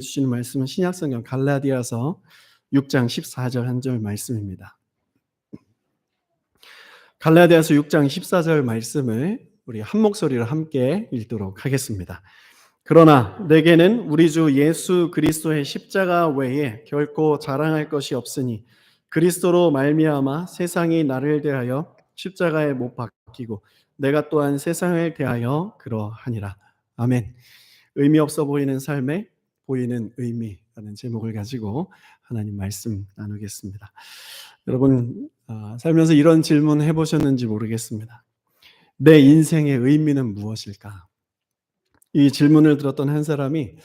주시는 말씀은 신약성경 갈라디아서 6장 14절 한 절 말씀입니다. 갈라디아서 6장 14절 말씀을 우리 한 목소리로 함께 읽도록 하겠습니다. 그러나 내게는 우리 주 예수 그리스도의 십자가 외에 결코 자랑할 것이 없으니 그리스도로 말미암아 세상이 나를 대하여 십자가에 못 박히고 내가 또한 세상을 대하여 그러하니라. 아멘. 의미 없어 보이는 삶에 보이는 의미라는 제목을 가지고 하나님 말씀 나누겠습니다. 여러분 살면서 이런 질문 해보셨는지 모르겠습니다. 내 인생의 의미는 무엇일까? 이 질문을 들었던 한 사람이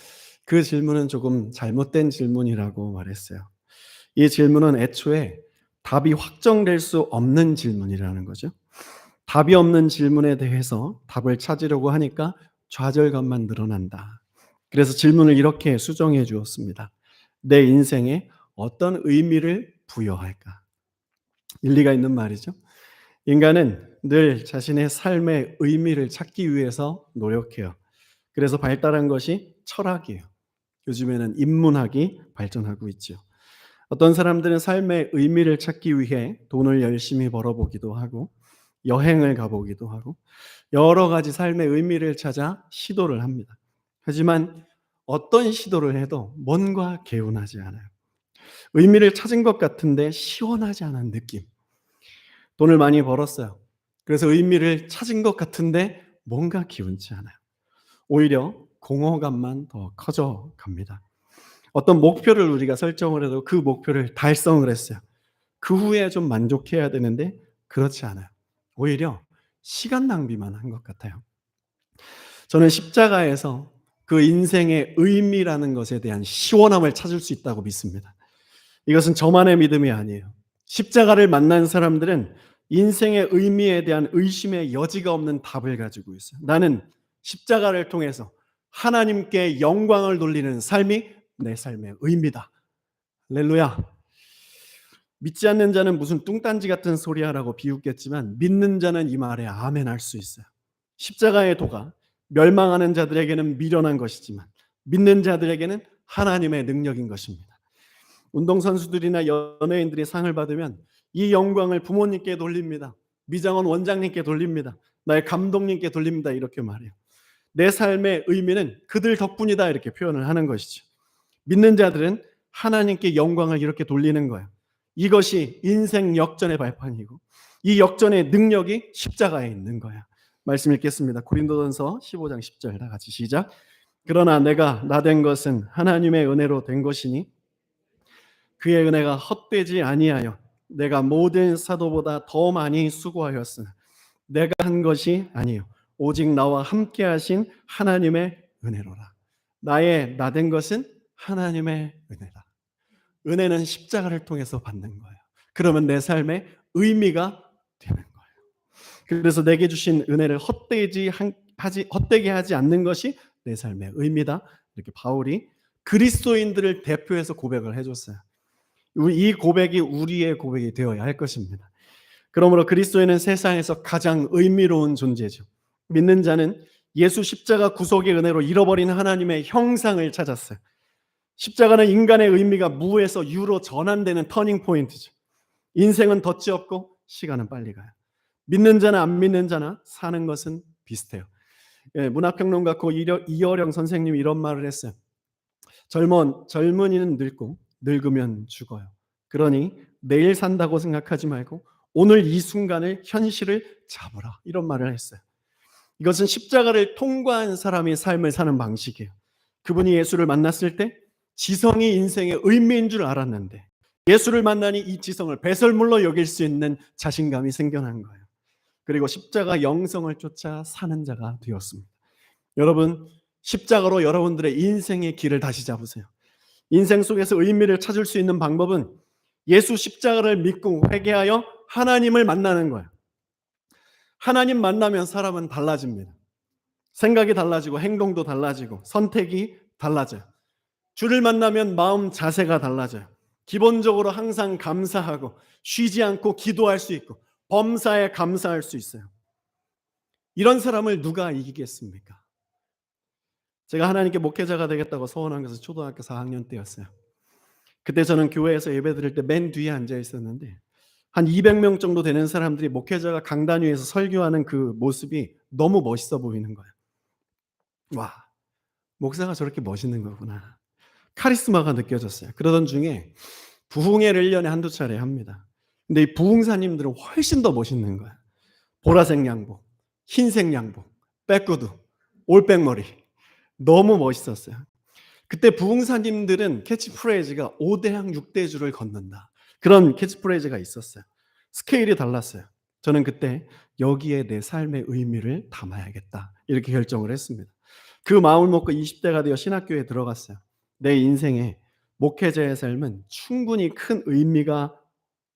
그 질문은 조금 잘못된 질문이라고 말했어요. 이 질문은 애초에 답이 확정될 수 없는 질문이라는 거죠. 답이 없는 질문에 대해서 답을 찾으려고 하니까 좌절감만 늘어난다. 그래서 질문을 이렇게 수정해 주었습니다. 내 인생에 어떤 의미를 부여할까? 일리가 있는 말이죠. 인간은 늘 자신의 삶의 의미를 찾기 위해서 노력해요. 그래서 발달한 것이 철학이에요. 요즘에는 인문학이 발전하고 있죠. 어떤 사람들은 삶의 의미를 찾기 위해 돈을 열심히 벌어보기도 하고 여행을 가보기도 하고 여러 가지 삶의 의미를 찾아 시도를 합니다. 하지만 어떤 시도를 해도 뭔가 개운하지 않아요. 의미를 찾은 것 같은데 시원하지 않은 느낌. 돈을 많이 벌었어요. 그래서 의미를 찾은 것 같은데 뭔가 기운치 않아요. 오히려 공허감만 더 커져 갑니다. 어떤 목표를 우리가 설정을 해도 그 목표를 달성을 했어요. 그 후에 좀 만족해야 되는데 그렇지 않아요. 오히려 시간 낭비만 한 것 같아요. 저는 십자가에서 그 인생의 의미라는 것에 대한 시원함을 찾을 수 있다고 믿습니다. 이것은 저만의 믿음이 아니에요. 십자가를 만난 사람들은 인생의 의미에 대한 의심의 여지가 없는 답을 가지고 있어요. 나는 십자가를 통해서 하나님께 영광을 돌리는 삶이 내 삶의 의미다. 할렐루야. 믿지 않는 자는 무슨 뚱딴지 같은 소리 하라고 비웃겠지만 믿는 자는 이 말에 아멘 할 수 있어요. 십자가의 도가 멸망하는 자들에게는 미련한 것이지만 믿는 자들에게는 하나님의 능력인 것입니다. 운동선수들이나 연예인들이 상을 받으면 이 영광을 부모님께 돌립니다. 미장원 원장님께 돌립니다. 나의 감독님께 돌립니다. 이렇게 말해요. 내 삶의 의미는 그들 덕분이다 이렇게 표현을 하는 것이죠. 믿는 자들은 하나님께 영광을 이렇게 돌리는 거예요. 이것이 인생 역전의 발판이고 이 역전의 능력이 십자가에 있는 거야. 말씀 읽겠습니다. 고린도전서 15장 10절 다 같이 시작. 그러나 내가 나된 것은 하나님의 은혜로 된 것이니 그의 은혜가 헛되지 아니하여 내가 모든 사도보다 더 많이 수고하였으나 내가 한 것이 아니요 오직 나와 함께 하신 하나님의 은혜로라. 나의 나된 것은 하나님의 은혜다. 은혜는 십자가를 통해서 받는 거예요. 그러면 내 삶의 의미가 되는 거예요. 그래서 내게 주신 은혜를 헛되게 하지 않는 것이 내 삶의 의미다. 이렇게 바울이 그리스도인들을 대표해서 고백을 해줬어요. 이 고백이 우리의 고백이 되어야 할 것입니다. 그러므로 그리스도인은 세상에서 가장 의미로운 존재죠. 믿는 자는 예수 십자가 구속의 은혜로 잃어버린 하나님의 형상을 찾았어요. 십자가는 인간의 의미가 무에서 유로 전환되는 터닝 포인트죠. 인생은 덫이 없고 시간은 빨리 가요. 믿는 자나 안 믿는 자나 사는 것은 비슷해요. 문화평론가 이어령 선생님이 이런 말을 했어요. 젊은이는 늙고 늙으면 죽어요. 그러니 내일 산다고 생각하지 말고 오늘 이 순간을 현실을 잡으라. 이런 말을 했어요. 이것은 십자가를 통과한 사람이 삶을 사는 방식이에요. 그분이 예수를 만났을 때 지성이 인생의 의미인 줄 알았는데 예수를 만나니 이 지성을 배설물로 여길 수 있는 자신감이 생겨난 거예요. 그리고 십자가 영성을 쫓아 사는 자가 되었습니다. 여러분, 십자가로 여러분들의 인생의 길을 다시 잡으세요. 인생 속에서 의미를 찾을 수 있는 방법은 예수 십자가를 믿고 회개하여 하나님을 만나는 거예요. 하나님 만나면 사람은 달라집니다. 생각이 달라지고 행동도 달라지고 선택이 달라져요. 주를 만나면 마음 자세가 달라져요. 기본적으로 항상 감사하고 쉬지 않고 기도할 수 있고 범사에 감사할 수 있어요. 이런 사람을 누가 이기겠습니까? 제가 하나님께 목회자가 되겠다고 소원한 것은 초등학교 4학년 때였어요. 그때 저는 교회에서 예배 드릴 때 맨 뒤에 앉아 있었는데 한 200명 정도 되는 사람들이 목회자가 강단 위에서 설교하는 그 모습이 너무 멋있어 보이는 거예요. 와, 목사가 저렇게 멋있는 거구나. 카리스마가 느껴졌어요. 그러던 중에 부흥회를 1년에 한두 차례 합니다. 근데 이 부흥사님들은 훨씬 더 멋있는 거야. 보라색 양복, 흰색 양복, 백구두, 올백머리. 너무 멋있었어요. 그때 부흥사님들은 캐치프레이즈가 5대양 6대주를 걷는다. 그런 캐치프레이즈가 있었어요. 스케일이 달랐어요. 저는 그때 여기에 내 삶의 의미를 담아야겠다. 이렇게 결정을 했습니다. 그 마음을 먹고 20대가 되어 신학교에 들어갔어요. 내 인생에 목회자의 삶은 충분히 큰 의미가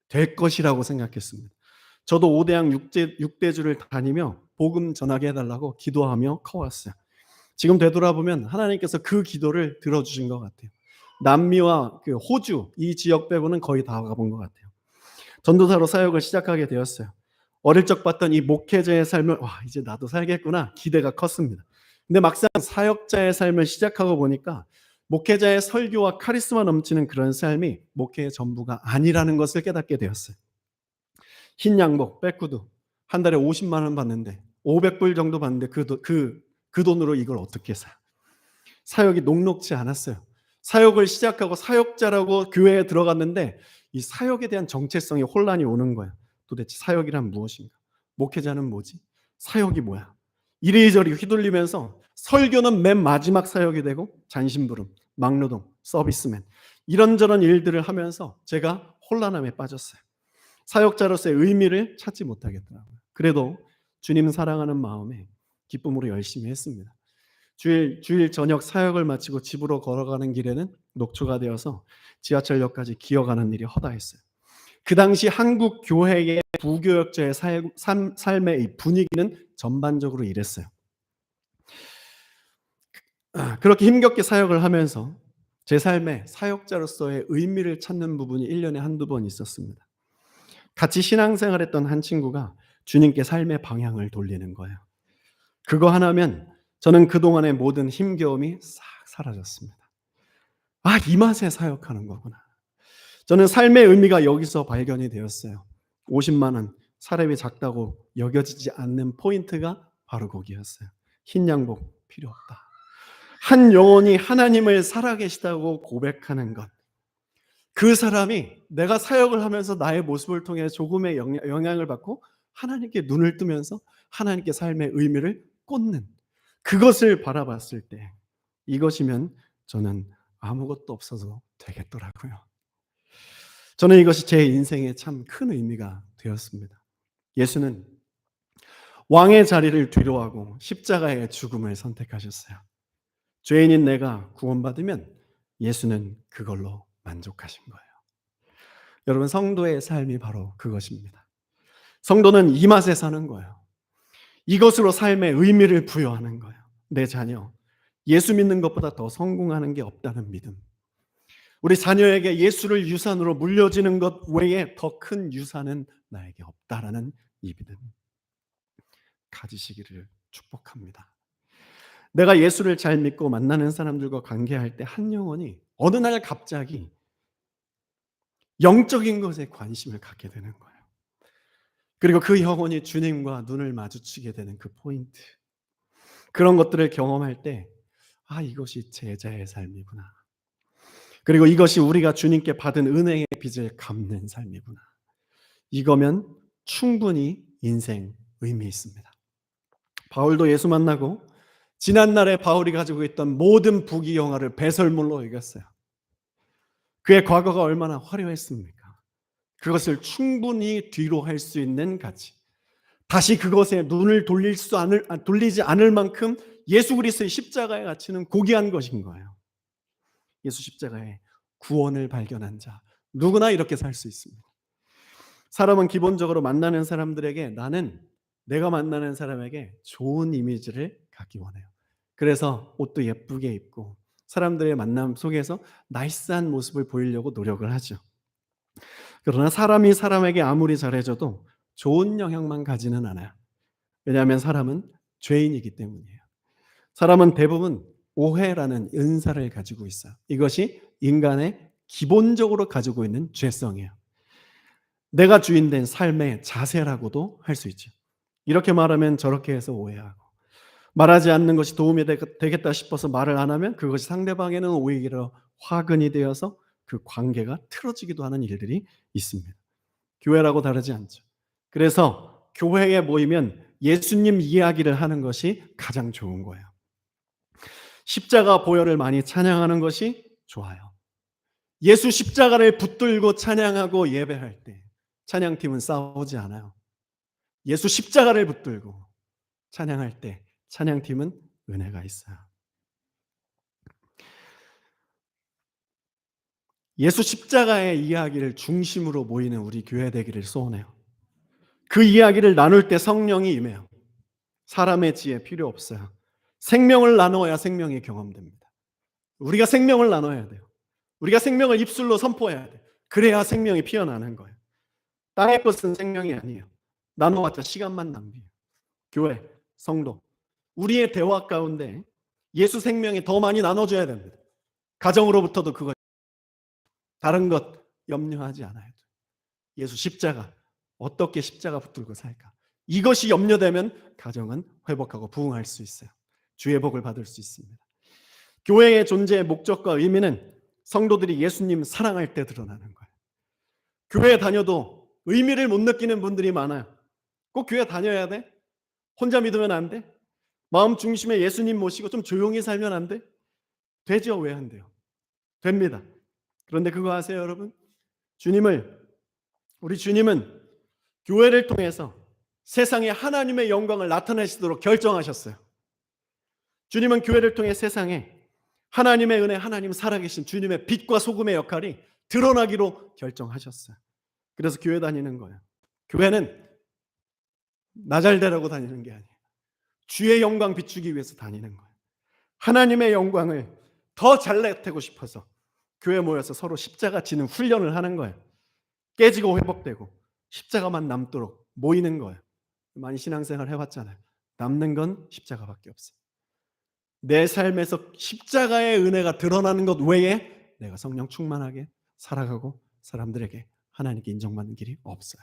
될 것이라고 생각했습니다. 저도 5대양 6대주를 다니며 복음 전하게 해달라고 기도하며 커왔어요. 지금 되돌아보면 하나님께서 그 기도를 들어주신 것 같아요. 남미와 그 호주 이 지역 빼고는 거의 다 가본 것 같아요. 전도사로 사역을 시작하게 되었어요. 어릴 적 봤던 이 목회자의 삶을 와 이제 나도 살겠구나 기대가 컸습니다. 근데 막상 사역자의 삶을 시작하고 보니까 목회자의 설교와 카리스마 넘치는 그런 삶이 목회의 전부가 아니라는 것을 깨닫게 되었어요. 흰 양복, 백구두 한 달에 50만 원 받는데 500불 정도 받는데 그 돈으로 이걸 어떻게 사요? 사역이 녹록지 않았어요. 사역을 시작하고 사역자라고 교회에 들어갔는데 이 사역에 대한 정체성이 혼란이 오는 거예요. 도대체 사역이란 무엇인가? 목회자는 뭐지? 사역이 뭐야? 이리저리 휘둘리면서 설교는 맨 마지막 사역이 되고 잔심부름, 막노동, 서비스맨 이런저런 일들을 하면서 제가 혼란함에 빠졌어요. 사역자로서의 의미를 찾지 못하겠더라고요. 그래도 주님 사랑하는 마음에 기쁨으로 열심히 했습니다. 주일 저녁 사역을 마치고 집으로 걸어가는 길에는 녹초가 되어서 지하철역까지 기어가는 일이 허다했어요. 그 당시 한국 교회의 부교역자의 삶의 이 분위기는 전반적으로 이랬어요. 그렇게 힘겹게 사역을 하면서 제 삶에 사역자로서의 의미를 찾는 부분이 1년에 한두 번 있었습니다. 같이 신앙생활했던 한 친구가 주님께 삶의 방향을 돌리는 거예요. 그거 하나면 저는 그동안의 모든 힘겨움이 싹 사라졌습니다. 아, 이 맛에 사역하는 거구나. 저는 삶의 의미가 여기서 발견이 되었어요. 50만 원, 사람이 작다고 여겨지지 않는 포인트가 바로 거기였어요. 흰 양복 필요 없다. 한 영혼이 하나님을 살아계시다고 고백하는 것. 그 사람이 내가 사역을 하면서 나의 모습을 통해 조금의 영향을 받고 하나님께 눈을 뜨면서 하나님께 삶의 의미를 꽂는 그것을 바라봤을 때 이것이면 저는 아무것도 없어도 되겠더라고요. 저는 이것이 제 인생에 참 큰 의미가 되었습니다. 예수는 왕의 자리를 뒤로하고 십자가의 죽음을 선택하셨어요. 죄인인 내가 구원받으면 예수는 그걸로 만족하신 거예요. 여러분, 성도의 삶이 바로 그것입니다. 성도는 이 맛에 사는 거예요. 이것으로 삶의 의미를 부여하는 거예요. 내 자녀, 예수 믿는 것보다 더 성공하는 게 없다는 믿음. 우리 자녀에게 예수를 유산으로 물려지는 것 외에 더 큰 유산은 나에게 없다라는 이 믿음 가지시기를 축복합니다. 내가 예수를 잘 믿고 만나는 사람들과 관계할 때 한 영혼이 어느 날 갑자기 영적인 것에 관심을 갖게 되는 거예요. 그리고 그 영혼이 주님과 눈을 마주치게 되는 그 포인트. 그런 것들을 경험할 때 아, 이것이 제자의 삶이구나. 그리고 이것이 우리가 주님께 받은 은혜의 빚을 갚는 삶이구나. 이거면 충분히 인생 의미 있습니다. 바울도 예수 만나고 지난날에 바울이 가지고 있던 모든 부귀영화를 배설물로 여겼어요. 그의 과거가 얼마나 화려했습니까? 그것을 충분히 뒤로 할 수 있는 가치. 다시 그것에 눈을 돌리지 않을 만큼 예수 그리스도의 십자가의 가치는 고귀한 것인 거예요. 예수 십자가의 구원을 발견한 자, 누구나 이렇게 살 수 있습니다. 사람은 기본적으로 만나는 사람들에게 나는 내가 만나는 사람에게 좋은 이미지를 갖기 원해요. 그래서 옷도 예쁘게 입고 사람들의 만남 속에서 나이스한 모습을 보이려고 노력을 하죠. 그러나 사람이 사람에게 아무리 잘해줘도 좋은 영향만 가지는 않아요. 왜냐하면 사람은 죄인이기 때문이에요. 사람은 대부분 오해라는 은사를 가지고 있어요. 이것이 인간의 기본적으로 가지고 있는 죄성이에요. 내가 주인된 삶의 자세라고도 할 수 있죠. 이렇게 말하면 저렇게 해서 오해하고, 말하지 않는 것이 도움이 되겠다 싶어서 말을 안 하면 그것이 상대방에는 오히려 화근이 되어서 그 관계가 틀어지기도 하는 일들이 있습니다. 교회라고 다르지 않죠. 그래서 교회에 모이면 예수님 이야기를 하는 것이 가장 좋은 거예요. 십자가 보혈을 많이 찬양하는 것이 좋아요. 예수 십자가를 붙들고 찬양하고 예배할 때 찬양팀은 싸우지 않아요. 예수 십자가를 붙들고 찬양할 때 찬양팀은 은혜가 있어요. 예수 십자가의 이야기를 중심으로 모이는 우리 교회 되기를 소원해요. 그 이야기를 나눌 때 성령이 임해요. 사람의 지혜 필요 없어요. 생명을 나누어야 생명이 경험됩니다. 우리가 생명을 나눠야 돼요. 우리가 생명을 입술로 선포해야 돼요. 그래야 생명이 피어나는 거예요. 땅의 것은 생명이 아니에요. 나눠봤자 시간만 낭비해요. 교회, 성도, 우리의 대화 가운데 예수 생명이 더 많이 나눠줘야 됩니다. 가정으로부터도 그거, 다른 것 염려하지 않아야 돼요. 예수 십자가, 어떻게 십자가 붙들고 살까? 이것이 염려되면 가정은 회복하고 부흥할 수 있어요. 주의 복을 받을 수 있습니다. 교회의 존재의 목적과 의미는 성도들이 예수님 사랑할 때 드러나는 거예요. 교회에 다녀도 의미를 못 느끼는 분들이 많아요. 꼭 교회 다녀야 돼? 혼자 믿으면 안 돼? 마음 중심에 예수님 모시고 좀 조용히 살면 안 돼? 되죠? 왜 안 돼요? 됩니다. 그런데 그거 아세요, 여러분? 우리 주님은 교회를 통해서 세상에 하나님의 영광을 나타내시도록 결정하셨어요. 주님은 교회를 통해 세상에 하나님의 은혜, 하나님 살아계신 주님의 빛과 소금의 역할이 드러나기로 결정하셨어요. 그래서 교회 다니는 거예요. 교회는 나 잘 되라고 다니는 게 아니에요. 주의 영광 비추기 위해서 다니는 거예요. 하나님의 영광을 더 잘 나타내고 싶어서 교회 모여서 서로 십자가 지는 훈련을 하는 거예요. 깨지고 회복되고 십자가만 남도록 모이는 거예요. 많이 신앙생활 해봤잖아요. 남는 건 십자가밖에 없어요. 내 삶에서 십자가의 은혜가 드러나는 것 외에 내가 성령 충만하게 살아가고 사람들에게 하나님께 인정받는 길이 없어요.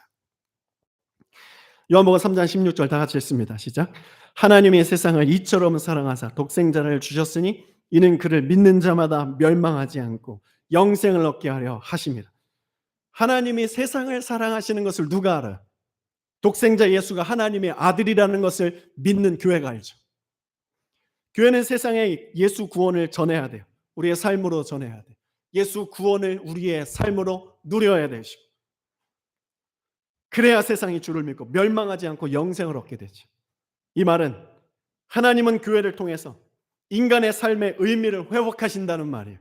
요한복음 3장 16절 다 같이 읽습니다. 시작. 하나님이 세상을 이처럼 사랑하사 독생자를 주셨으니 이는 그를 믿는 자마다 멸망하지 않고 영생을 얻게 하려 하심이라. 하나님이 세상을 사랑하시는 것을 누가 알아요? 독생자 예수가 하나님의 아들이라는 것을 믿는 교회가 알죠. 교회는 세상에 예수 구원을 전해야 돼요. 우리의 삶으로 전해야 돼요. 예수 구원을 우리의 삶으로 누려야 되시고, 그래야 세상이 주를 믿고 멸망하지 않고 영생을 얻게 되죠. 이 말은 하나님은 교회를 통해서 인간의 삶의 의미를 회복하신다는 말이에요.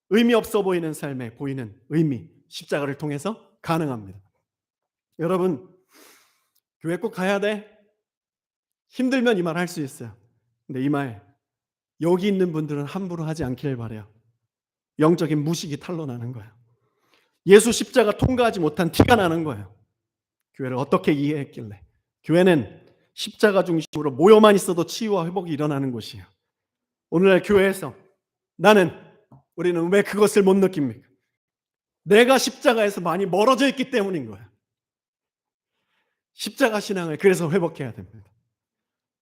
의미 없어 보이는 삶에 보이는 의미, 십자가를 통해서 가능합니다. 여러분, 교회 꼭 가야 돼? 힘들면 이 말 할 수 있어요. 근데 이 말 여기 있는 분들은 함부로 하지 않기를 바라요. 영적인 무식이 탄로나는 거예요. 예수 십자가 통과하지 못한 티가 나는 거예요. 교회를 어떻게 이해했길래? 교회는 십자가 중심으로 모여만 있어도 치유와 회복이 일어나는 곳이에요. 오늘날 교회에서 우리는 왜 그것을 못 느낍니까? 내가 십자가에서 많이 멀어져 있기 때문인 거예요. 십자가 신앙을 그래서 회복해야 됩니다.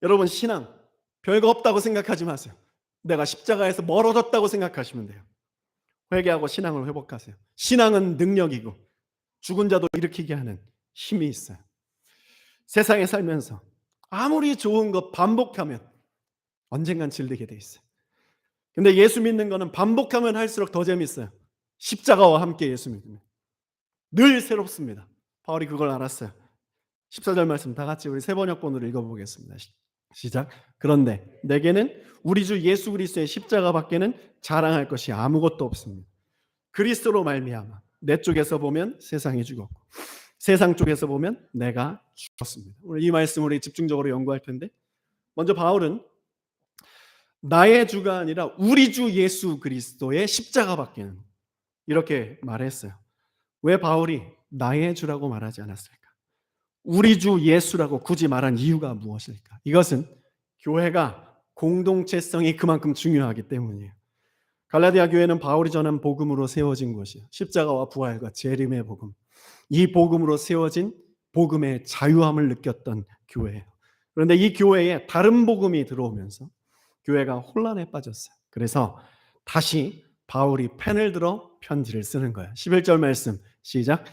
여러분, 신앙 별거 없다고 생각하지 마세요. 내가 십자가에서 멀어졌다고 생각하시면 돼요. 회개하고 신앙을 회복하세요. 신앙은 능력이고 죽은 자도 일으키게 하는 힘이 있어요. 세상에 살면서 아무리 좋은 것 반복하면 언젠간 질리게 돼 있어요. 근데 예수 믿는 거는 반복하면 할수록 더 재밌어요. 십자가와 함께 예수 믿으면 늘 새롭습니다. 바울이 그걸 알았어요. 14절 말씀 다 같이 우리 세번역본으로 읽어보겠습니다. 시작. 그런데 내게는 우리 주 예수 그리스도의 십자가밖에는 자랑할 것이 아무것도 없습니다. 그리스도로 말미암아 내 쪽에서 보면 세상이 죽었고 세상 쪽에서 보면 내가 죽었습니다. 오늘 이 말씀 우리 집중적으로 연구할 텐데, 먼저 바울은 나의 주가 아니라 우리 주 예수 그리스도의 십자가밖에는, 이렇게 말했어요. 왜 바울이 나의 주라고 말하지 않았을까? 우리 주 예수라고 굳이 말한 이유가 무엇일까? 이것은 교회가 공동체성이 그만큼 중요하기 때문이에요. 갈라디아 교회는 바울이 전한 복음으로 세워진 곳이에요. 십자가와 부활과 재림의 복음. 이 복음으로 세워진 복음의 자유함을 느꼈던 교회예요. 그런데 이 교회에 다른 복음이 들어오면서 교회가 혼란에 빠졌어요. 그래서 다시 바울이 펜을 들어 편지를 쓰는 거예요. 11절 말씀 시작.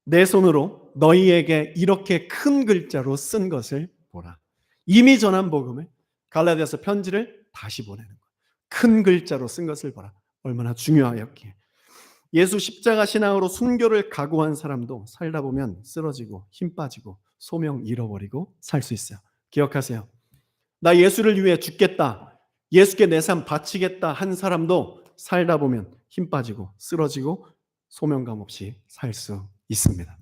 내 손으로 너희에게 이렇게 큰 글자로 쓴 것을 보라. 이미 전한 복음을 갈라디아서 편지를 다시 보내는 거예요. 큰 글자로 쓴 것을 보라. 얼마나 중요하였기에. 예수 십자가 신앙으로 순교를 각오한 사람도 살다 보면 쓰러지고 힘 빠지고 소명 잃어버리고 살 수 있어요. 기억하세요. 나 예수를 위해 죽겠다, 예수께 내 삶 바치겠다 한 사람도 살다 보면 힘 빠지고 쓰러지고 소명감 없이 살 수 있습니다.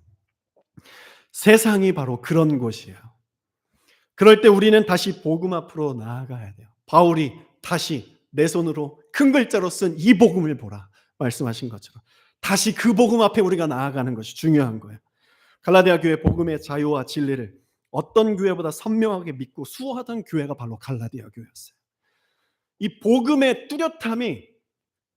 세상이 바로 그런 곳이에요. 그럴 때 우리는 다시 복음 앞으로 나아가야 돼요. 바울이 다시 내 손으로 큰 글자로 쓴 이 복음을 보라 말씀하신 것처럼 다시 그 복음 앞에 우리가 나아가는 것이 중요한 거예요. 갈라디아 교회 복음의 자유와 진리를 어떤 교회보다 선명하게 믿고 수호하던 교회가 바로 갈라디아 교회였어요. 이 복음의 뚜렷함이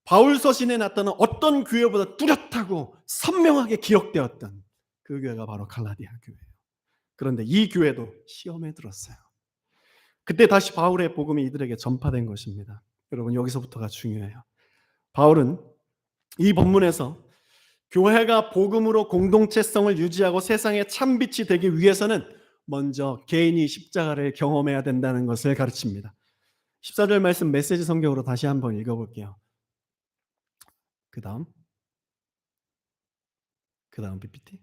바울 서신에 나타난 어떤 교회보다 뚜렷하고 선명하게 기록되었던 그 교회가 바로 갈라디아 교회예요. 그런데 이 교회도 시험에 들었어요. 그때 다시 바울의 복음이 이들에게 전파된 것입니다. 여러분, 여기서부터가 중요해요. 바울은 이 본문에서 교회가 복음으로 공동체성을 유지하고 세상의 참빛이 되기 위해서는 먼저 개인이 십자가를 경험해야 된다는 것을 가르칩니다. 14절 말씀 메시지 성경으로 다시 한번 읽어볼게요. 그 다음 PPT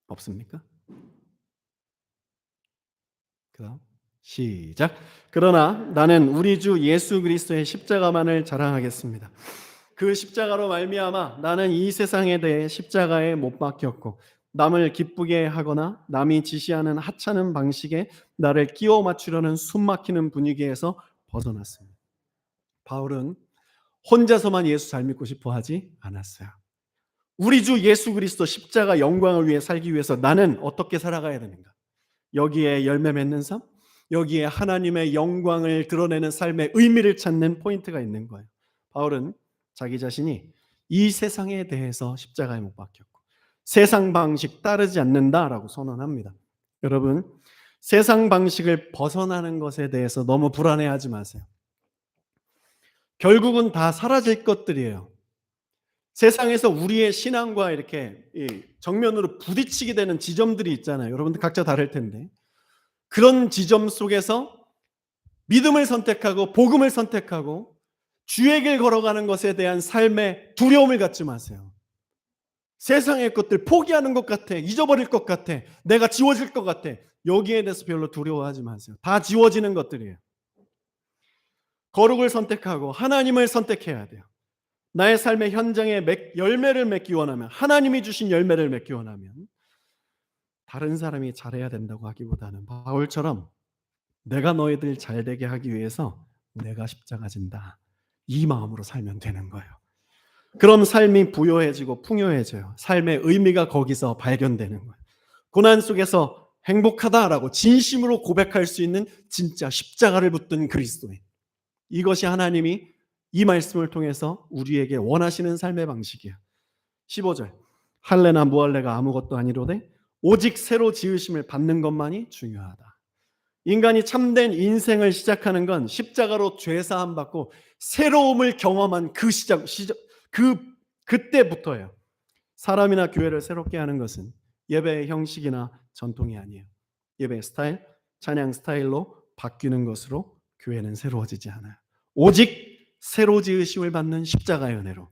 없습니까? 그 다음 시작. 그러나 나는 우리 주 예수 그리스도의 십자가만을 자랑하겠습니다. 그 십자가로 말미암아 나는 이 세상에 대해 십자가에 못 박혔고 남을 기쁘게 하거나 남이 지시하는 하찮은 방식에 나를 끼워 맞추려는 숨막히는 분위기에서 벗어났습니다. 바울은 혼자서만 예수 잘 믿고 싶어 하지 않았어요. 우리 주 예수 그리스도 십자가 영광을 위해 살기 위해서 나는 어떻게 살아가야 되는가? 여기에 열매 맺는 삶, 여기에 하나님의 영광을 드러내는 삶의 의미를 찾는 포인트가 있는 거예요. 바울은 자기 자신이 이 세상에 대해서 십자가에 못 박혔고 세상 방식 따르지 않는다라고 선언합니다. 여러분, 세상 방식을 벗어나는 것에 대해서 너무 불안해하지 마세요. 결국은 다 사라질 것들이에요. 세상에서 우리의 신앙과 이렇게 정면으로 부딪히게 되는 지점들이 있잖아요. 여러분들 각자 다를 텐데 그런 지점 속에서 믿음을 선택하고 복음을 선택하고 주의 길 걸어가는 것에 대한 삶의 두려움을 갖지 마세요. 세상의 것들 포기하는 것 같아, 잊어버릴 것 같아, 내가 지워질 것 같아, 여기에 대해서 별로 두려워하지 마세요. 다 지워지는 것들이에요. 거룩을 선택하고 하나님을 선택해야 돼요. 나의 삶의 현장에 열매를 맺기 원하면, 하나님이 주신 열매를 맺기 원하면 다른 사람이 잘해야 된다고 하기보다는 바울처럼 내가 너희들 잘되게 하기 위해서 내가 십자가 진다, 이 마음으로 살면 되는 거예요. 그럼 삶이 부요해지고 풍요해져요. 삶의 의미가 거기서 발견되는 거예요. 고난 속에서 행복하다라고 진심으로 고백할 수 있는 진짜 십자가를 붙든 그리스도인, 이것이 하나님이 이 말씀을 통해서 우리에게 원하시는 삶의 방식이에요. 15절 할례나 무할례가 아무것도 아니로되 오직 새로 지으심을 받는 것만이 중요하다. 인간이 참된 인생을 시작하는 건 십자가로 죄사함 받고 새로움을 경험한 그때부터예요. 사람이나 교회를 새롭게 하는 것은 예배의 형식이나 전통이 아니에요. 예배 스타일, 찬양 스타일로 바뀌는 것으로 교회는 새로워지지 않아요. 오직 새로 지으심을 받는 십자가의 은혜로,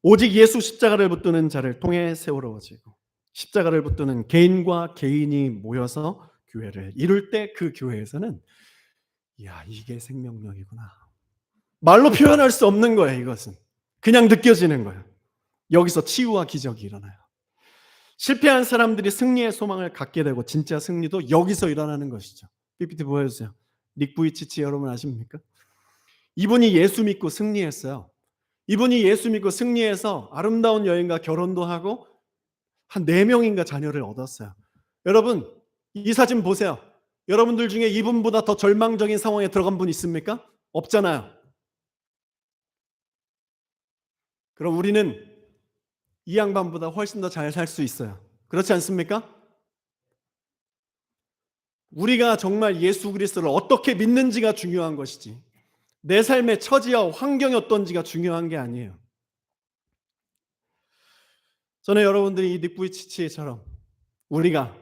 오직 예수 십자가를 붙드는 자를 통해 세워지고 십자가를 붙드는 개인과 개인이 모여서 교회를 이룰 때 그 교회에서는 이야, 이게 생명력이구나, 말로 표현할 수 없는 거예요. 이것은 그냥 느껴지는 거예요. 여기서 치유와 기적이 일어나요. 실패한 사람들이 승리의 소망을 갖게 되고 진짜 승리도 여기서 일어나는 것이죠. PPT 보여주세요. 닉 부이치치 여러분 아십니까? 이분이 예수 믿고 승리했어요. 이분이 예수 믿고 승리해서 아름다운 여인과 결혼도 하고 한 4명인가 자녀를 얻었어요. 여러분, 이 사진 보세요. 여러분들 중에 이분보다 더 절망적인 상황에 들어간 분 있습니까? 없잖아요. 그럼 우리는 이 양반보다 훨씬 더 잘 살 수 있어요. 그렇지 않습니까? 우리가 정말 예수 그리스도를 어떻게 믿는지가 중요한 것이지, 내 삶의 처지와 환경이 어떤지가 중요한 게 아니에요. 저는 여러분들이 이 닉부이치치처럼 우리가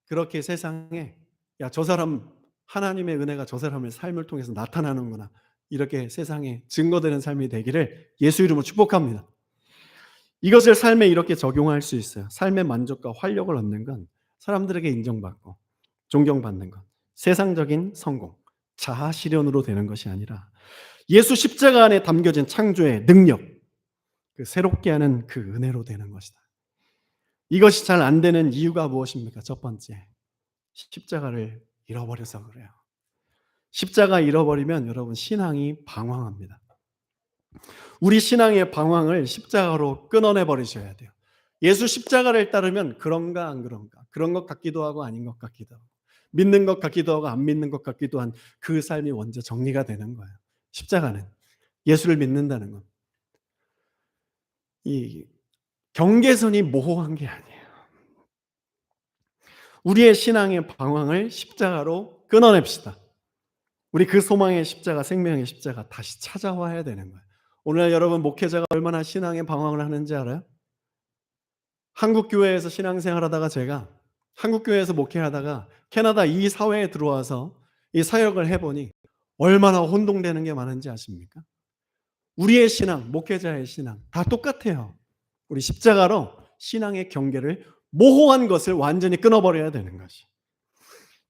그렇게 세상에 야, 저 사람 하나님의 은혜가 저 사람의 삶을 통해서 나타나는구나, 이렇게 세상에 증거되는 삶이 되기를 예수 이름으로 축복합니다. 이것을 삶에 이렇게 적용할 수 있어요. 삶의 만족과 활력을 얻는 건 사람들에게 인정받고 존경받는 것, 세상적인 성공, 자아 실현으로 되는 것이 아니라 예수 십자가 안에 담겨진 창조의 능력, 그 새롭게 하는 그 은혜로 되는 것이다. 이것이 잘 안 되는 이유가 무엇입니까? 첫 번째, 십자가를 잃어버려서 그래요. 십자가 잃어버리면 여러분 신앙이 방황합니다. 우리 신앙의 방황을 십자가로 끊어내 버리셔야 돼요. 예수 십자가를 따르면 그런가 안 그런가, 그런 것 같기도 하고 아닌 것 같기도 하고, 믿는 것 같기도 하고 안 믿는 것 같기도 한 그 삶이 먼저 정리가 되는 거예요. 십자가는 예수를 믿는다는 건 이 경계선이 모호한 게 아니에요. 우리의 신앙의 방황을 십자가로 끊어냅시다. 우리 그 소망의 십자가, 생명의 십자가 다시 찾아와야 되는 거예요. 오늘날 여러분 목회자가 얼마나 신앙의 방황을 하는지 알아요? 한국 교회에서 신앙생활하다가 제가 한국 교회에서 목회하다가 캐나다 이 사회에 들어와서 이 사역을 해보니 얼마나 혼동되는 게 많은지 아십니까? 우리의 신앙, 목회자의 신앙 다 똑같아요. 우리 십자가로 신앙의 경계를, 모호한 것을 완전히 끊어버려야 되는 것이.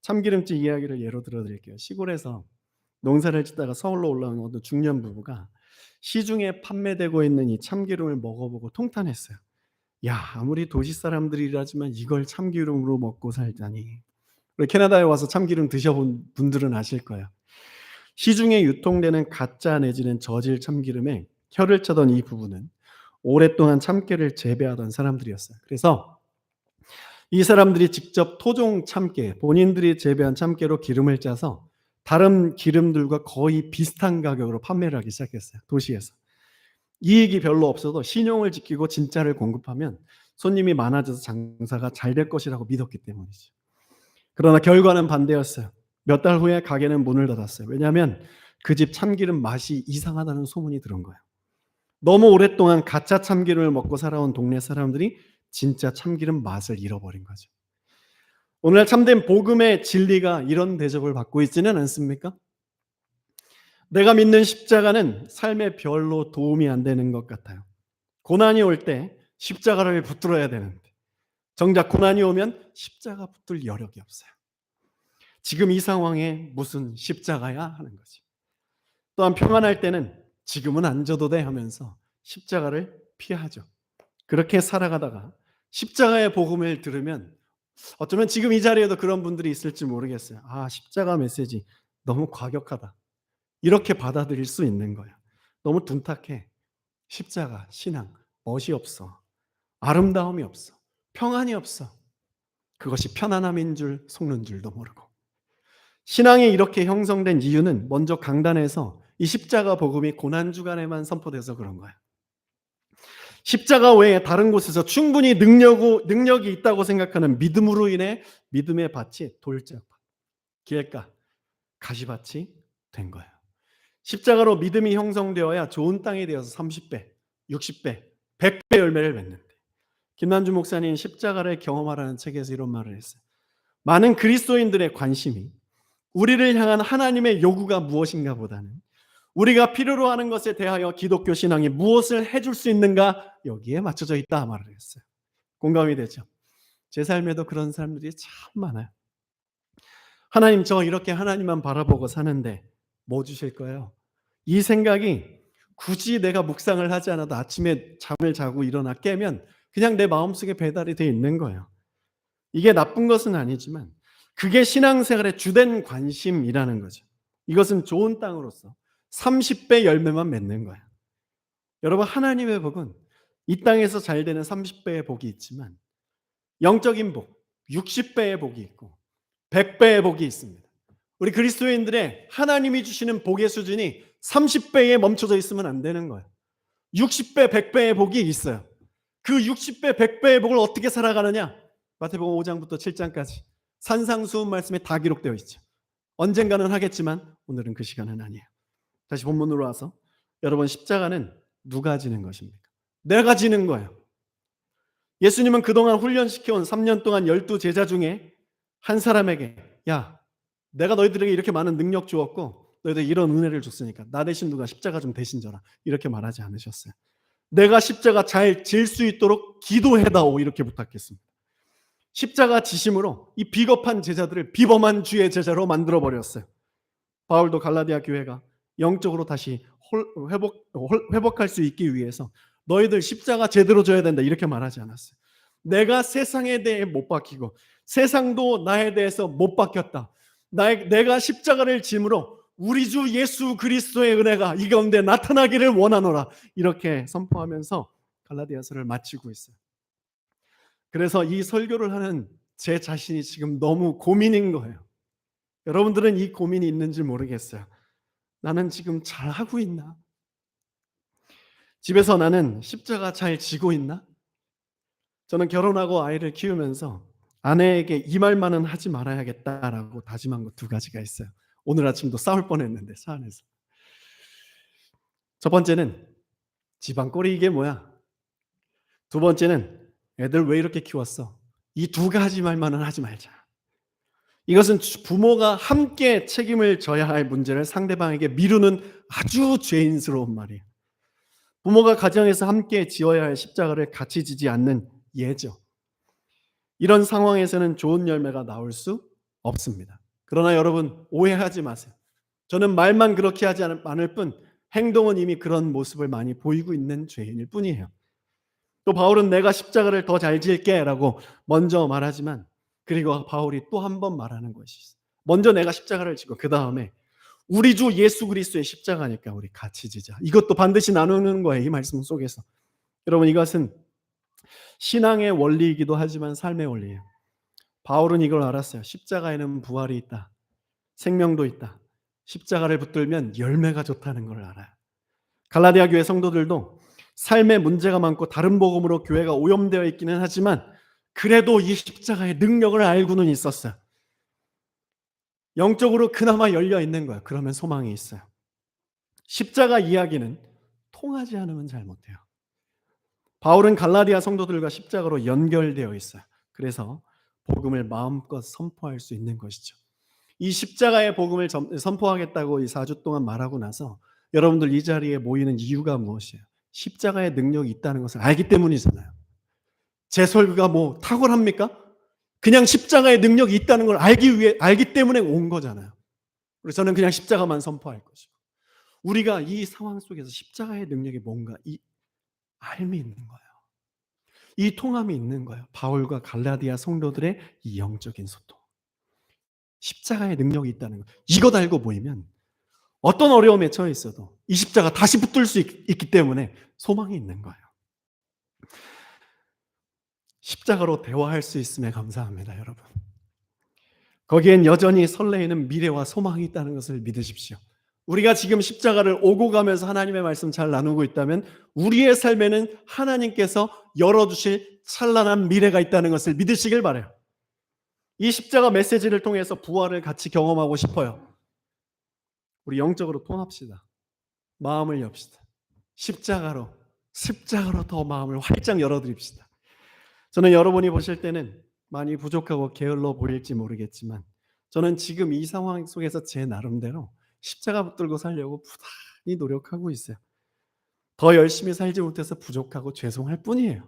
참기름집 이야기를 예로 들어드릴게요. 시골에서 농사를 짓다가 서울로 올라온 어떤 중년 부부가 시중에 판매되고 있는 이 참기름을 먹어보고 통탄했어요. 야, 아무리 도시 사람들이라지만 이걸 참기름으로 먹고 살다니. 우리 캐나다에 와서 참기름 드셔본 분들은 아실 거예요. 시중에 유통되는 가짜 내지는 저질 참기름에 혀를 차던 이 부부는 오랫동안 참깨를 재배하던 사람들이었어요. 그래서 이 사람들이 직접 토종 참깨, 본인들이 재배한 참깨로 기름을 짜서 다른 기름들과 거의 비슷한 가격으로 판매를 하기 시작했어요. 도시에서. 이익이 별로 없어도 신용을 지키고 진짜를 공급하면 손님이 많아져서 장사가 잘 될 것이라고 믿었기 때문이죠. 그러나 결과는 반대였어요. 몇 달 후에 가게는 문을 닫았어요. 왜냐하면 그 집 참기름 맛이 이상하다는 소문이 들은 거예요. 너무 오랫동안 가짜 참기름을 먹고 살아온 동네 사람들이 진짜 참기름 맛을 잃어버린 거죠. 오늘날 참된 복음의 진리가 이런 대접을 받고 있지는 않습니까? 내가 믿는 십자가는 삶에 별로 도움이 안 되는 것 같아요. 고난이 올 때 십자가를 붙들어야 되는데 정작 고난이 오면 십자가 붙들 여력이 없어요. 지금 이 상황에 무슨 십자가야 하는 거지. 또한 평안할 때는 지금은 안 져도 돼 하면서 십자가를 피하죠. 그렇게 살아가다가 십자가의 복음을 들으면 어쩌면 지금 이 자리에도 그런 분들이 있을지 모르겠어요. 아, 십자가 메시지 너무 과격하다, 이렇게 받아들일 수 있는 거예요. 너무 둔탁해. 십자가, 신앙, 멋이 없어. 아름다움이 없어. 평안이 없어. 그것이 편안함인 줄 속는 줄도 모르고. 신앙이 이렇게 형성된 이유는 먼저 강단에서 이 십자가 복음이 고난주간에만 선포돼서 그런 거예요. 십자가 외에 다른 곳에서 충분히 능력이 있다고 생각하는 믿음으로 인해 믿음의 밭이 돌짝, 길가, 가시밭이 된 거예요. 십자가로 믿음이 형성되어야 좋은 땅이 되어서 30배, 60배, 100배 열매를 맺는데, 김난주 목사님 십자가를 경험하라는 책에서 이런 말을 했어요. 많은 그리스도인들의 관심이 우리를 향한 하나님의 요구가 무엇인가 보다는 우리가 필요로 하는 것에 대하여 기독교 신앙이 무엇을 해줄 수 있는가, 여기에 맞춰져 있다 말을 했어요. 공감이 되죠? 제 삶에도 그런 사람들이 참 많아요. 하나님, 저 이렇게 하나님만 바라보고 사는데 뭐 주실 거예요? 이 생각이 굳이 내가 묵상을 하지 않아도 아침에 잠을 자고 일어나 깨면 그냥 내 마음속에 배달이 되어 있는 거예요. 이게 나쁜 것은 아니지만 그게 신앙생활의 주된 관심이라는 거죠. 이것은 좋은 땅으로서 30배 열매만 맺는 거예요. 여러분, 하나님의 복은 이 땅에서 잘 되는 30배의 복이 있지만 영적인 복, 60배의 복이 있고 100배의 복이 있습니다. 우리 그리스도인들의 하나님이 주시는 복의 수준이 30배에 멈춰져 있으면 안 되는 거예요. 60배, 100배의 복이 있어요. 그 60배, 100배의 복을 어떻게 살아가느냐? 마태복음 5장부터 7장까지 산상수훈 말씀에 다 기록되어 있죠. 언젠가는 하겠지만 오늘은 그 시간은 아니에요. 다시 본문으로 와서 여러분, 십자가는 누가 지는 것입니까? 내가 지는 거예요. 예수님은 그동안 훈련시켜온 3년 동안 12 제자 중에 한 사람에게, 야, 내가 너희들에게 이렇게 많은 능력 주었고 너희들 이런 은혜를 줬으니까 나 대신 누가 십자가 좀 대신 져라, 이렇게 말하지 않으셨어요. 내가 십자가 잘 질 수 있도록 기도해다오, 이렇게 부탁했습니다. 십자가 지심으로 이 비겁한 제자들을 비범한 주의 제자로 만들어버렸어요. 바울도 갈라디아 교회가 영적으로 다시 회복할 수 있기 위해서 너희들 십자가 제대로 져야 된다, 이렇게 말하지 않았어요. 내가 세상에 대해 못 박히고 세상도 나에 대해서 못 박혔다. 내가 십자가를 짐으로 우리 주 예수 그리스도의 은혜가 이 가운데 나타나기를 원하노라, 이렇게 선포하면서 갈라디아서를 마치고 있어요. 그래서 이 설교를 하는 제 자신이 지금 너무 고민인 거예요. 여러분들은 이 고민이 있는지 모르겠어요. 나는 지금 잘하고 있나? 집에서 나는 십자가 잘 지고 있나? 저는 결혼하고 아이를 키우면서 아내에게 이 말만은 하지 말아야겠다라고 다짐한 것 2가지가 있어요. 오늘 아침도 싸울 뻔했는데, 차 안에서. 첫 번째는 집안 꼴이 이게 뭐야? 2번째는 애들 왜 이렇게 키웠어? 이 2가지 말만은 하지 말자. 이것은 부모가 함께 책임을 져야 할 문제를 상대방에게 미루는 아주 죄인스러운 말이에요. 부모가 가정에서 함께 지어야 할 십자가를 같이 지지 않는 예죠. 이런 상황에서는 좋은 열매가 나올 수 없습니다. 그러나 여러분, 오해하지 마세요. 저는 말만 그렇게 하지 않을 뿐 행동은 이미 그런 모습을 많이 보이고 있는 죄인일 뿐이에요. 또 바울은 내가 십자가를 더 잘 질게 라고 먼저 말하지만, 그리고 바울이 또 한 번 말하는 것이 있어요. 먼저 내가 십자가를 지고 그 다음에 우리 주 예수 그리스도의 십자가니까 우리 같이 지자. 이것도 반드시 나누는 거예요, 이 말씀 속에서. 여러분, 이것은 신앙의 원리이기도 하지만 삶의 원리예요. 바울은 이걸 알았어요. 십자가에는 부활이 있다, 생명도 있다. 십자가를 붙들면 열매가 좋다는 걸 알아요. 갈라디아 교회 성도들도 삶에 문제가 많고 다른 복음으로 교회가 오염되어 있기는 하지만 그래도 이 십자가의 능력을 알고는 있었어요. 영적으로 그나마 열려 있는 거예요. 그러면 소망이 있어요. 십자가 이야기는 통하지 않으면 잘 못해요. 바울은 갈라디아 성도들과 십자가로 연결되어 있어요. 그래서 복음을 마음껏 선포할 수 있는 것이죠. 이 십자가의 복음을 선포하겠다고 이 4주 동안 말하고 나서 여러분들 이 자리에 모이는 이유가 무엇이에요? 십자가의 능력이 있다는 것을 알기 때문이잖아요. 제 설교가 뭐 탁월합니까? 그냥 십자가의 능력이 있다는 걸 알기 때문에 온 거잖아요. 그래서 저는 그냥 십자가만 선포할 것이고, 우리가 이 상황 속에서 십자가의 능력이 뭔가 이 알미 있는 거예요. 이 통함이 있는 거예요. 바울과 갈라디아 성도들의 이 영적인 소통. 십자가의 능력이 있다는 거. 이것 알고 모이면 어떤 어려움에 처해 있어도 이 십자가 다시 붙들 수 있기 때문에 소망이 있는 거예요. 십자가로 대화할 수 있음에 감사합니다, 여러분. 거기엔 여전히 설레이는 미래와 소망이 있다는 것을 믿으십시오. 우리가 지금 십자가를 오고 가면서 하나님의 말씀 잘 나누고 있다면 우리의 삶에는 하나님께서 열어주실 찬란한 미래가 있다는 것을 믿으시길 바라요. 이 십자가 메시지를 통해서 부활을 같이 경험하고 싶어요. 우리 영적으로 통합시다. 마음을 엽시다. 십자가로 더 마음을 활짝 열어드립시다. 저는 여러분이 보실 때는 많이 부족하고 게을러 보일지 모르겠지만 저는 지금 이 상황 속에서 제 나름대로 십자가 붙들고 살려고 부단히 노력하고 있어요. 더 열심히 살지 못해서 부족하고 죄송할 뿐이에요.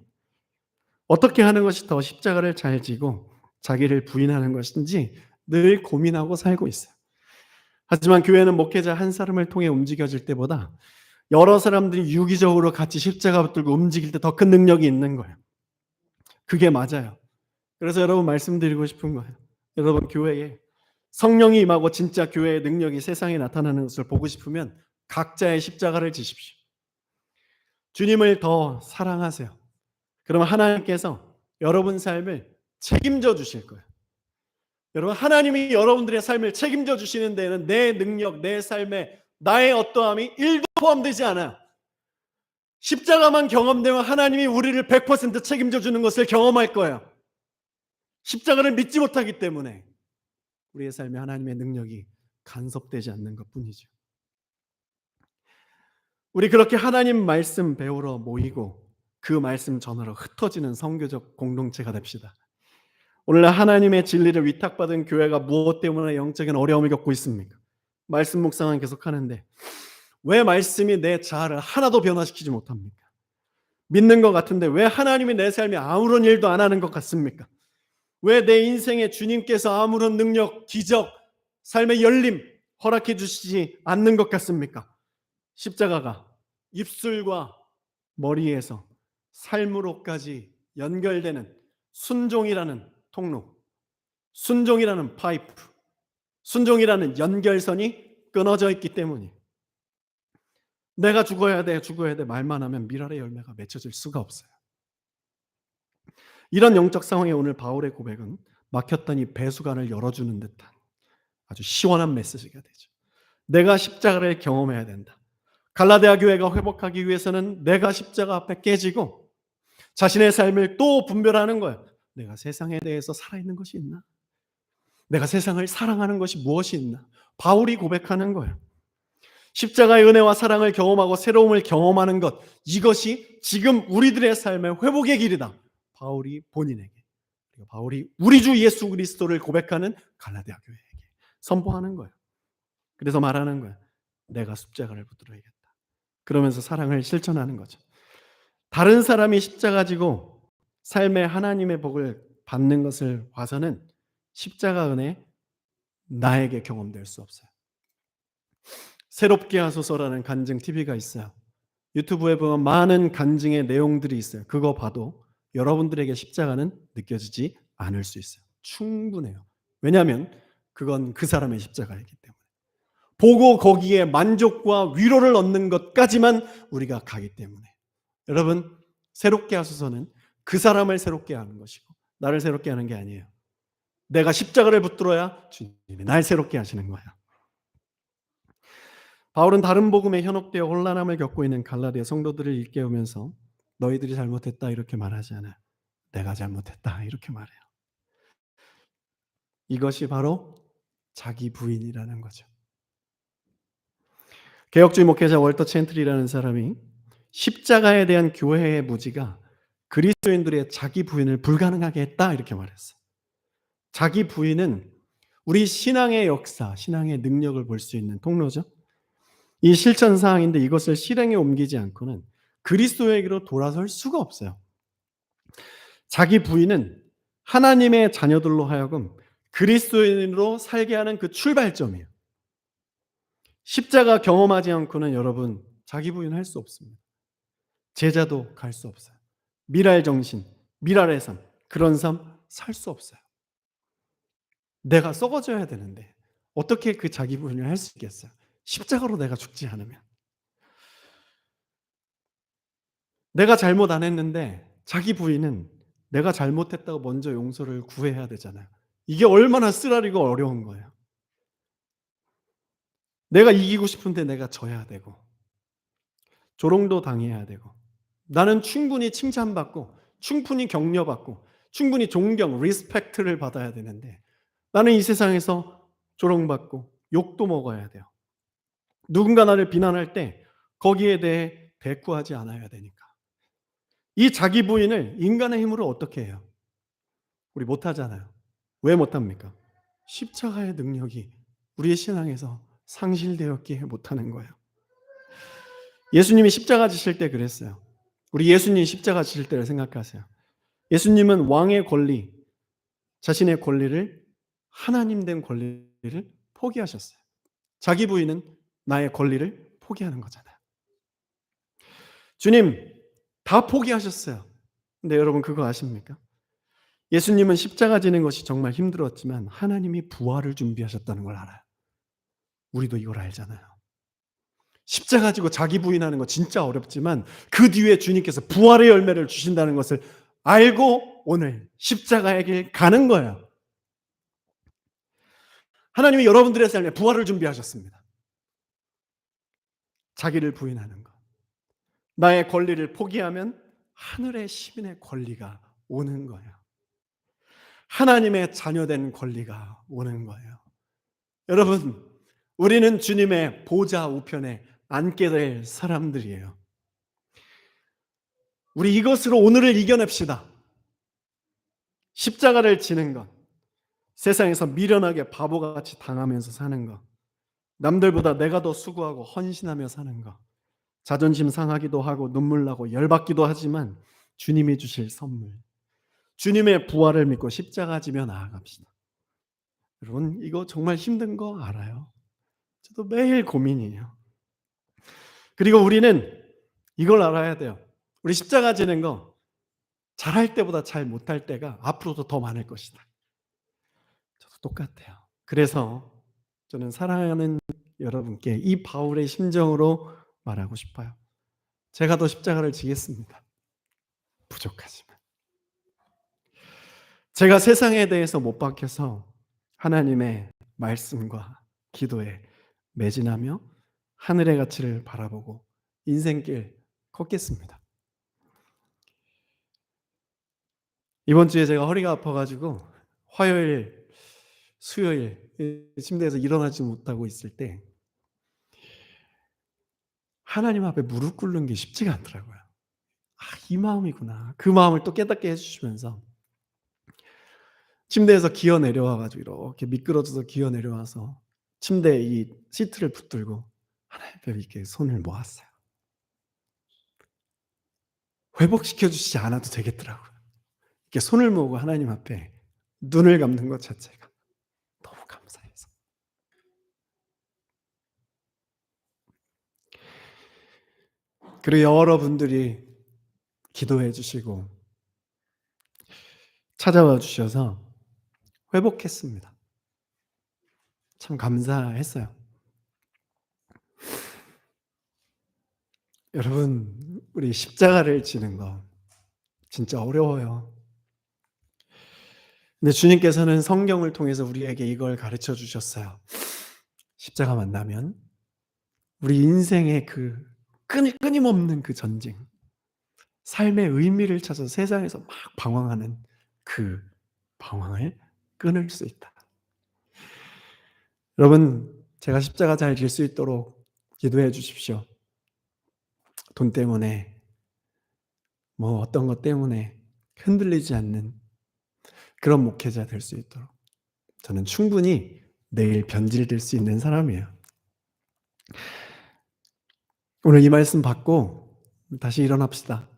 어떻게 하는 것이 더 십자가를 잘 지고 자기를 부인하는 것인지 늘 고민하고 살고 있어요. 하지만 교회는 목회자 한 사람을 통해 움직여질 때보다 여러 사람들이 유기적으로 같이 십자가 붙들고 움직일 때 더 큰 능력이 있는 거예요. 그게 맞아요. 그래서 여러분 말씀드리고 싶은 거예요. 여러분 교회에 성령이 임하고 진짜 교회의 능력이 세상에 나타나는 것을 보고 싶으면 각자의 십자가를 지십시오. 주님을 더 사랑하세요. 그러면 하나님께서 여러분 삶을 책임져 주실 거예요. 여러분, 하나님이 여러분들의 삶을 책임져 주시는 데에는 내 능력, 내 삶에 나의 어떠함이 1도 포함되지 않아요. 십자가만 경험되면 하나님이 우리를 100% 책임져 주는 것을 경험할 거예요. 십자가를 믿지 못하기 때문에 우리의 삶에 하나님의 능력이 간섭되지 않는 것뿐이죠. 우리 그렇게 하나님 말씀 배우러 모이고 그 말씀 전하러 흩어지는 선교적 공동체가 됩시다. 오늘날 하나님의 진리를 위탁받은 교회가 무엇 때문에 영적인 어려움을 겪고 있습니까? 말씀 묵상은 계속하는데 왜 말씀이 내 자아를 하나도 변화시키지 못합니까? 믿는 것 같은데 왜 하나님이 내 삶에 아무런 일도 안 하는 것 같습니까? 왜 내 인생에 주님께서 아무런 능력, 기적, 삶의 열림 허락해 주시지 않는 것 같습니까? 십자가가 입술과 머리에서 삶으로까지 연결되는 순종이라는 통로, 순종이라는 파이프, 순종이라는 연결선이 끊어져 있기 때문이에요. 내가 죽어야 돼, 죽어야 돼 말만 하면 미랄의 열매가 맺혀질 수가 없어요. 이런 영적 상황에 오늘 바울의 고백은 막혔던 이 배수관을 열어주는 듯한 아주 시원한 메시지가 되죠. 내가 십자가를 경험해야 된다. 갈라디아 교회가 회복하기 위해서는 내가 십자가 앞에 깨지고 자신의 삶을 또 분별하는 거예요. 내가 세상에 대해서 살아있는 것이 있나? 내가 세상을 사랑하는 것이 무엇이 있나? 바울이 고백하는 거예요. 십자가의 은혜와 사랑을 경험하고 새로움을 경험하는 것, 이것이 지금 우리들의 삶의 회복의 길이다. 바울이 본인에게, 그리고 바울이 우리 주 예수 그리스도를 고백하는 갈라디아 교회에게 선포하는 거예요. 그래서 말하는 거예요. 내가 십자가를 붙들어야겠다. 그러면서 사랑을 실천하는 거죠. 다른 사람이 십자가 지고 삶의 하나님의 복을 받는 것을 봐서는 십자가 은혜 나에게 경험될 수 없어요. 새롭게 하소서라는 간증 TV가 있어요. 유튜브에 보면 많은 간증의 내용들이 있어요. 그거 봐도 여러분들에게 십자가는 느껴지지 않을 수 있어요. 충분해요. 왜냐하면 그건 그 사람의 십자가이기 때문에. 보고 거기에 만족과 위로를 얻는 것까지만 우리가 가기 때문에. 여러분, 새롭게 하소서는 그 사람을 새롭게 하는 것이고 나를 새롭게 하는 게 아니에요. 내가 십자가를 붙들어야 주님이 날 새롭게 하시는 거예요. 바울은 다른 복음에 현혹되어 혼란함을 겪고 있는 갈라디아 성도들을 일깨우면서 너희들이 잘못했다 이렇게 말하지 않아요. 내가 잘못했다 이렇게 말해요. 이것이 바로 자기 부인이라는 거죠. 개혁주의 목회자 월터 챈틀이라는 사람이 십자가에 대한 교회의 무지가 그리스도인들의 자기 부인을 불가능하게 했다 이렇게 말했어요. 자기 부인은 우리 신앙의 역사, 신앙의 능력을 볼 수 있는 통로죠. 이 실천 사항인데 이것을 실행에 옮기지 않고는 그리스도에게로 돌아설 수가 없어요. 자기 부인은 하나님의 자녀들로 하여금 그리스도인으로 살게 하는 그 출발점이에요. 십자가 경험하지 않고는 여러분 자기 부인할 수 없습니다. 제자도 갈 수 없어요. 미랄 정신, 미랄의 삶, 그런 삶 살 수 없어요. 내가 썩어져야 되는데 어떻게 그 자기 부인을 할 수 있겠어요? 십자가로 내가 죽지 않으면. 내가 잘못 안 했는데 자기 부인은 내가 잘못했다고 먼저 용서를 구해야 되잖아요. 이게 얼마나 쓰라리고 어려운 거예요. 내가 이기고 싶은데 내가 져야 되고 조롱도 당해야 되고 나는 충분히 칭찬받고 충분히 격려받고 충분히 존경, 리스펙트를 받아야 되는데 나는 이 세상에서 조롱받고 욕도 먹어야 돼요. 누군가 나를 비난할 때 거기에 대해 대꾸하지 않아야 되니까. 이 자기 부인을 인간의 힘으로 어떻게 해요? 우리 못하잖아요. 왜 못합니까? 십자가의 능력이 우리의 신앙에서 상실되었기에 못하는 거예요. 예수님이 십자가 지실 때 그랬어요. 우리 예수님 십자가 지실 때를 생각하세요. 예수님은 왕의 권리, 자신의 권리를 하나님 된 권리를 포기하셨어요. 자기 부인은 나의 권리를 포기하는 거잖아요. 주님 다 포기하셨어요. 근데 여러분 그거 아십니까? 예수님은 십자가 지는 것이 정말 힘들었지만 하나님이 부활을 준비하셨다는 걸 알아요. 우리도 이걸 알잖아요. 십자가 지고 자기 부인하는 거 진짜 어렵지만 그 뒤에 주님께서 부활의 열매를 주신다는 것을 알고 오늘 십자가의 길 가는 거예요. 하나님이 여러분들의 삶에 부활을 준비하셨습니다. 자기를 부인하는 것. 나의 권리를 포기하면 하늘의 시민의 권리가 오는 거예요. 하나님의 자녀된 권리가 오는 거예요. 여러분, 우리는 주님의 보좌 우편에 앉게 될 사람들이에요. 우리 이것으로 오늘을 이겨냅시다. 십자가를 지는 것, 세상에서 미련하게 바보같이 당하면서 사는 것, 남들보다 내가 더 수고하고 헌신하며 사는 것, 자존심 상하기도 하고 눈물 나고 열받기도 하지만 주님이 주실 선물, 주님의 부활을 믿고 십자가 지며 나아갑시다. 여러분, 이거 정말 힘든 거 알아요. 저도 매일 고민이에요. 그리고 우리는 이걸 알아야 돼요. 우리 십자가 지는 거 잘할 때보다 잘 못할 때가 앞으로도 더 많을 것이다. 저도 똑같아요. 그래서 저는 사랑하는 여러분께 이 바울의 심정으로 말하고 싶어요. 제가 더 십자가를 지겠습니다. 부족하지만. 제가 세상에 대해서 못 박혀서 하나님의 말씀과 기도에 매진하며 하늘의 가치를 바라보고 인생길 걷겠습니다. 이번 주에 제가 허리가 아파가지고 화요일, 수요일 침대에서 일어나지 못하고 있을 때 하나님 앞에 무릎 꿇는 게 쉽지가 않더라고요. 이 마음이구나. 그 마음을 또 깨닫게 해주시면서 침대에서 기어 내려와가지고 이렇게 미끄러져서 기어 내려와서 침대에 이 시트를 붙들고 하나님 앞에 이렇게 손을 모았어요. 회복시켜 주시지 않아도 되겠더라고요. 이렇게 손을 모으고 하나님 앞에 눈을 감는 것 자체가 너무 감사해서. 그리고 여러분들이 기도해 주시고 찾아와 주셔서 회복했습니다. 참 감사했어요. 여러분, 우리 십자가를 지는 거 진짜 어려워요. 근데 주님께서는 성경을 통해서 우리에게 이걸 가르쳐 주셨어요. 십자가 만나면 우리 인생의 그 끊임없는 그 전쟁, 삶의 의미를 찾아서 세상에서 막 방황하는 그 방황을 끊을 수 있다. 여러분, 제가 십자가 잘 질 수 있도록 기도해 주십시오. 돈 때문에, 어떤 것 때문에 흔들리지 않는 그런 목회자 될 수 있도록 저는 충분히 내일 변질될 수 있는 사람이에요. 오늘 이 말씀 받고 다시 일어납시다.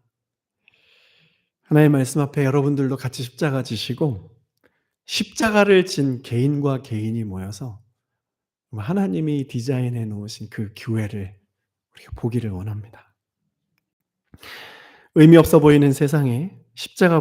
하나님의 말씀 앞에 여러분들도 같이 십자가 지시고 십자가를 진 개인과 개인이 모여서 하나님이 디자인해 놓으신 그 교회를 우리가 보기를 원합니다. 의미 없어 보이는 세상에 십자가